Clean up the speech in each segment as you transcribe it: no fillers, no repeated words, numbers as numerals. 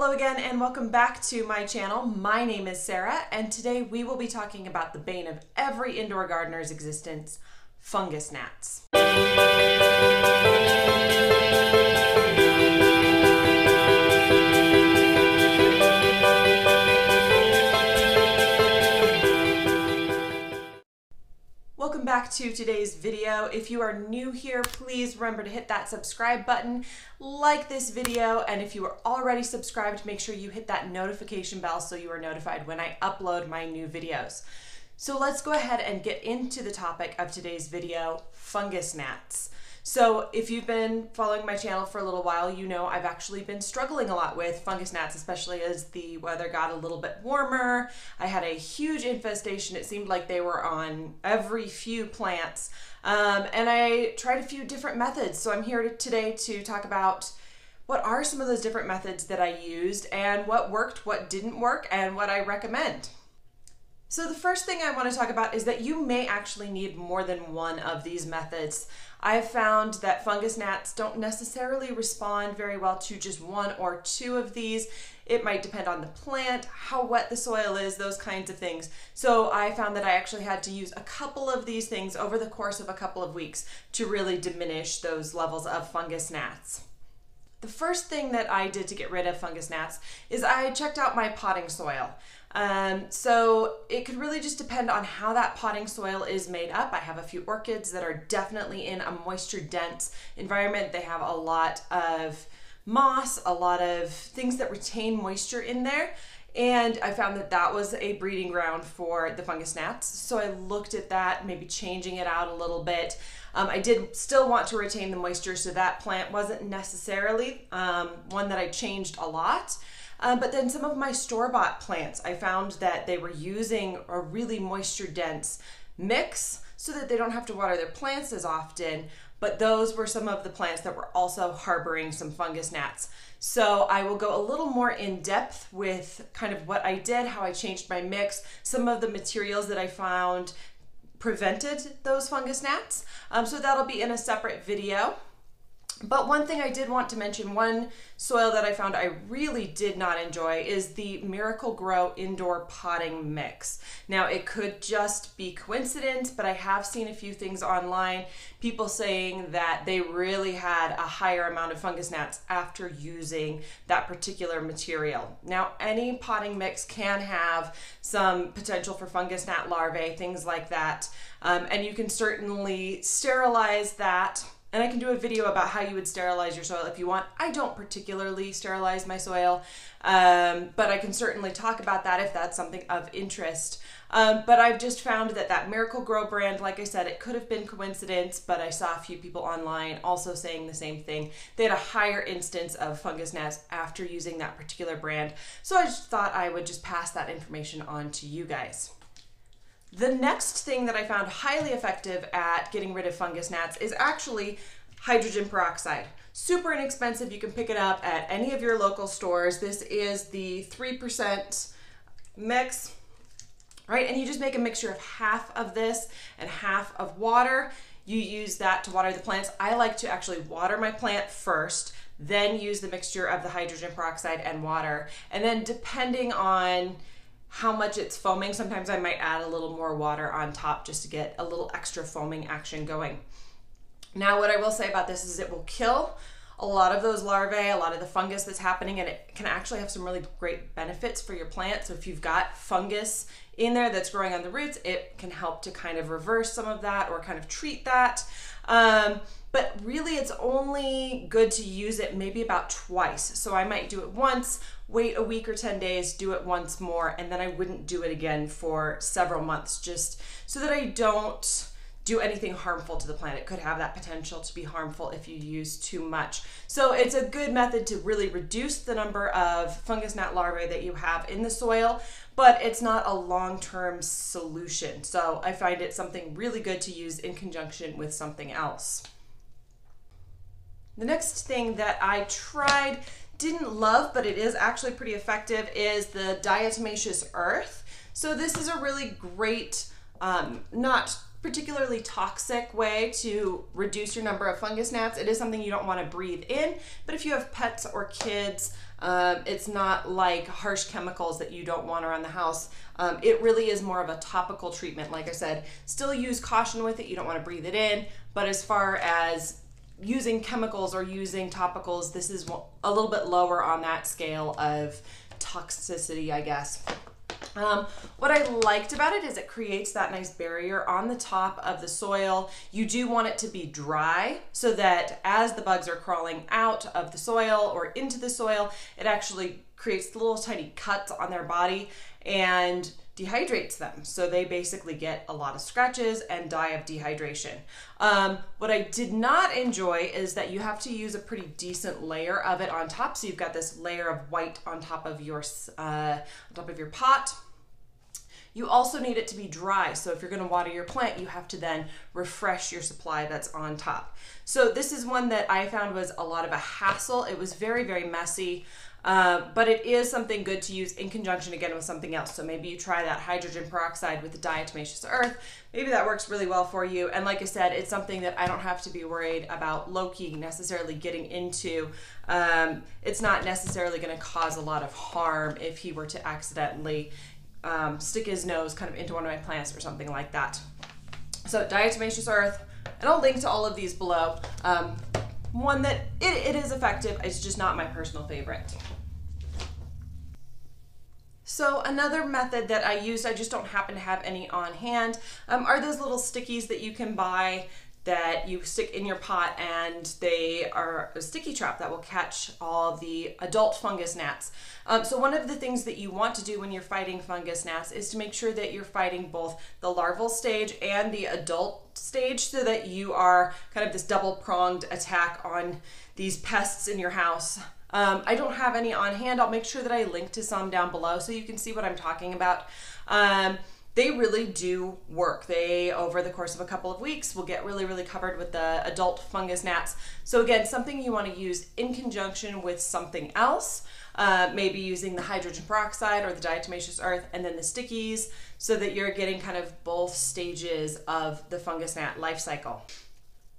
Hello again and welcome back to my channel. My name is Sarah and today we will be talking about the bane of every indoor gardener's existence, fungus gnats. Welcome back to today's video. If you are new here, please remember to hit that subscribe button, like this video, and if you are already subscribed, make sure you hit that notification bell so you are notified when I upload my new videos. So let's go ahead and get into the topic of today's video, fungus gnats. So if you've been following my channel for a little while, you know I've actually been struggling a lot with fungus gnats, especially as the weather got a little bit warmer. I had a huge infestation. It seemed like they were on every few plants. And I tried a few different methods. So I'm here today to talk about what are some of those different methods that I used and what worked, what didn't work, and what I recommend. So the first thing I want to talk about is that you may actually need more than one of these methods. I've found that fungus gnats don't necessarily respond very well to just one or two of these. It might depend on the plant, how wet the soil is, those kinds of things. So I found that I actually had to use a couple of these things over the course of a couple of weeks to really diminish those levels of fungus gnats. The first thing that I did to get rid of fungus gnats is I checked out my potting soil. So it could really just depend on how that potting soil is made up. I have a few orchids that are definitely in a moisture dense environment. They have a lot of moss, a lot of things that retain moisture in there. And I found that that was a breeding ground for the fungus gnats. So I looked at that, maybe changing it out a little bit. I did still want to retain the moisture, so that plant wasn't necessarily one that I changed a lot. But then some of my store-bought plants, I found that they were using a really moisture-dense mix so that they don't have to water their plants as often, but those were some of the plants that were also harboring some fungus gnats. So I will go a little more in depth with kind of what I did, how I changed my mix, some of the materials that I found prevented those fungus gnats. So that'll be in a separate video. But one thing I did want to mention, one soil that I found I really did not enjoy is the Miracle-Gro indoor potting mix. Now it could just be coincidence, but I have seen a few things online, people saying that they really had a higher amount of fungus gnats after using that particular material. Now any potting mix can have some potential for fungus gnat larvae, things like that, and you can certainly sterilize that. And I can do a video about how you would sterilize your soil if you want. I don't particularly sterilize my soil, but I can certainly talk about that if that's something of interest. But I've just found that that Miracle-Gro brand, like I said, it could have been coincidence, but I saw a few people online also saying the same thing. They had a higher instance of fungus gnats after using that particular brand. So I just thought I would just pass that information on to you guys. The next thing that I found highly effective at getting rid of fungus gnats is actually hydrogen peroxide. Super inexpensive. You can pick it up at any of your local stores. This is the 3% mix, right? And you just make a mixture of half of this and half of water. You use that to water the plants. I like to actually water my plant first, then use the mixture of the hydrogen peroxide and water. And then depending on how much it's foaming, sometimes I might add a little more water on top just to get a little extra foaming action going. Now what I will say about this is it will kill a lot of those larvae, a lot of the fungus that's happening, and it can actually have some really great benefits for your plant. So if you've got fungus in there that's growing on the roots, it can help to kind of reverse some of that or kind of treat that. But really it's only good to use it maybe about twice. So I might do it once, wait a week or 10 days, do it once more, and then I wouldn't do it again for several months, just so that I don't do anything harmful to the plant. It could have that potential to be harmful if you use too much. So it's a good method to really reduce the number of fungus gnat larvae that you have in the soil, but it's not a long-term solution. So I find it something really good to use in conjunction with something else. The next thing that I tried, didn't love, but it is actually pretty effective, is the Diatomaceous earth. So this is a really great, not particularly toxic way to reduce your number of fungus gnats. It is something you don't want to breathe in, but if you have pets or kids, It's not like harsh chemicals that you don't want around the house. It really is more of a topical treatment. Like I said, still use caution with it. You don't want to breathe it in. But as far as using chemicals or using topicals, this is a little bit lower on that scale of toxicity, I guess. What I liked about it is it creates that nice barrier on the top of the soil. You do want it to be dry so that as the bugs are crawling out of the soil or into the soil, it actually creates little tiny cuts on their body and dehydrates them. So they basically get a lot of scratches and die of dehydration. What I did not enjoy is that you have to use a pretty decent layer of it on top. So you've got this layer of white on top of your pot. You also need it to be dry. So if you're going to water your plant, you have to then refresh your supply that's on top. So this is one that I found was a lot of a hassle. It was very, very messy. But it is something good to use in conjunction again with something else. So maybe you try that hydrogen peroxide with the diatomaceous earth. Maybe that works really well for you. And like I said, it's something that I don't have to be worried about Loki necessarily getting into. It's not necessarily going to cause a lot of harm if he were to accidentally stick his nose kind of into one of my plants or something like that. So diatomaceous earth, and I'll link to all of these below. One that it is effective, it's just not my personal favorite. So another method that I used, I just don't happen to have any on hand, are those little stickies that you can buy that you stick in your pot, and they are a sticky trap that will catch all the adult fungus gnats. So one of the things that you want to do when you're fighting fungus gnats is to make sure that you're fighting both the larval stage and the adult stage, so that you are kind of this double-pronged attack on these pests in your house. I don't have any on hand. I'll make sure that I link to some down below so you can see what I'm talking about. They really do work. They, over the course of a couple of weeks, will get really, really covered with the adult fungus gnats. So again, something you want to use in conjunction with something else, maybe using the hydrogen peroxide or the diatomaceous earth and then the stickies, so that you're getting kind of both stages of the fungus gnat life cycle.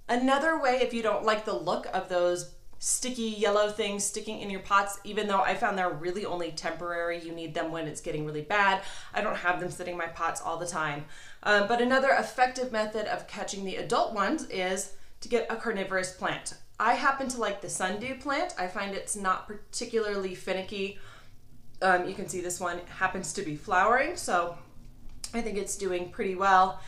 Another way, if you don't like the look of those sticky yellow things sticking in your pots, even though I found they're really only temporary, you need them when it's getting really bad. I don't have them sitting in my pots all the time. But another effective method of catching the adult ones is to get a carnivorous plant. I happen to like the sundew plant. I find it's not particularly finicky. You can see this one happens to be flowering, so I think it's doing pretty well.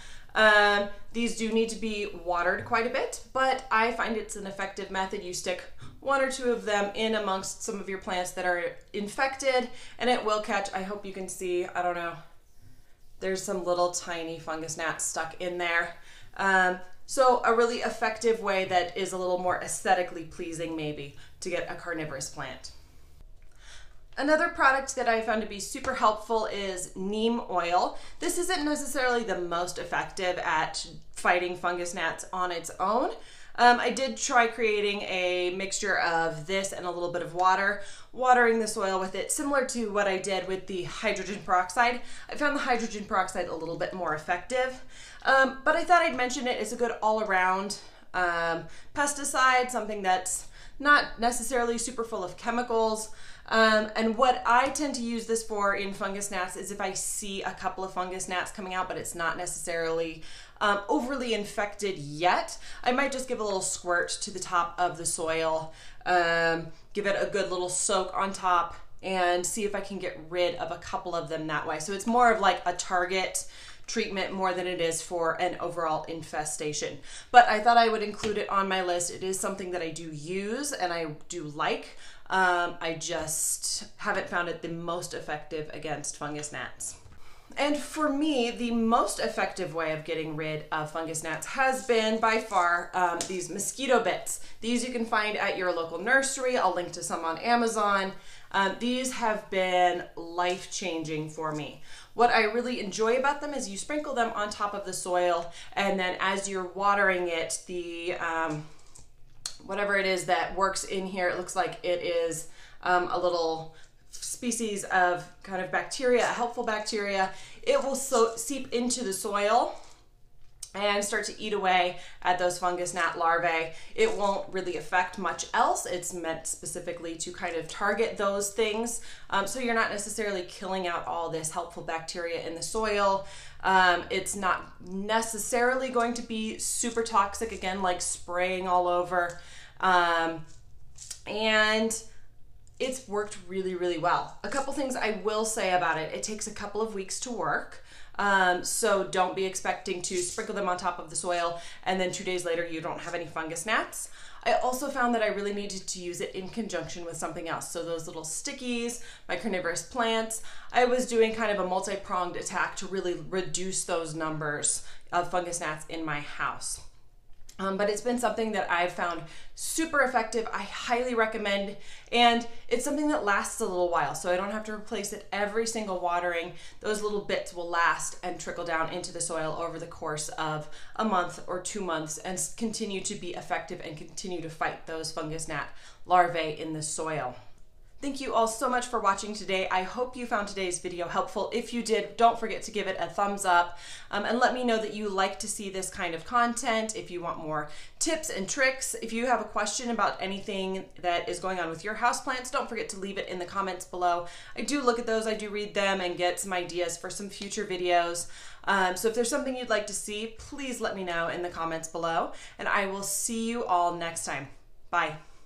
These do need to be watered quite a bit, but I find it's an effective method. You stick one or two of them in amongst some of your plants that are infected, and it will catch. I hope you can see, I don't know, there's some little tiny fungus gnats stuck in there. So a really effective way that is a little more aesthetically pleasing maybe to get a carnivorous plant. Another product that I found to be super helpful is neem oil. This isn't necessarily the most effective at fighting fungus gnats on its own. I did try creating a mixture of this and a little bit of water, watering the soil with it, similar to what I did with the hydrogen peroxide. I found the hydrogen peroxide a little bit more effective, but I thought I'd mention it. It's a good all-around pesticide, something that's not necessarily super full of chemicals. And what I tend to use this for in fungus gnats is if I see a couple of fungus gnats coming out, but it's not necessarily overly infected yet, I might just give a little squirt to the top of the soil, give it a good little soak on top, and see if I can get rid of a couple of them that way. So it's more of like a target treatment more than it is for an overall infestation. But I thought I would include it on my list. It is something that I do use and I do like. I just haven't found it the most effective against fungus gnats. And for me, the most effective way of getting rid of fungus gnats has been by far these Mosquito Bits. These you can find at your local nursery. I'll link to some on Amazon. These have been life-changing for me. What I really enjoy about them is you sprinkle them on top of the soil, and then as you're watering it, the whatever it is that works in here, it looks like it is a little species of kind of bacteria, a helpful bacteria. It will seep into the soil and start to eat away at those fungus gnat larvae. It won't really affect much else. It's meant specifically to kind of target those things. So you're not necessarily killing out all this helpful bacteria in the soil. It's not necessarily going to be super toxic, again, like spraying all over. And it's worked really, really well. A couple things I will say about it. It takes a couple of weeks to work. So don't be expecting to sprinkle them on top of the soil and then 2 days later you don't have any fungus gnats. I also found that I really needed to use it in conjunction with something else. So those little stickies, my carnivorous plants, I was doing kind of a multi-pronged attack to really reduce those numbers of fungus gnats in my house. But it's been something that I've found super effective. I highly recommend, and it's something that lasts a little while, so I don't have to replace it every single watering. Those little bits will last and trickle down into the soil over the course of a month or 2 months and continue to be effective and continue to fight those fungus gnat larvae in the soil. Thank you all so much for watching today. I hope you found today's video helpful. If you did, don't forget to give it a thumbs up and let me know that you like to see this kind of content. If you want more tips and tricks, if you have a question about anything that is going on with your houseplants, don't forget to leave it in the comments below. I do look at those, I do read them and get some ideas for some future videos. So if there's something you'd like to see, please let me know in the comments below, and I will see you all next time. Bye.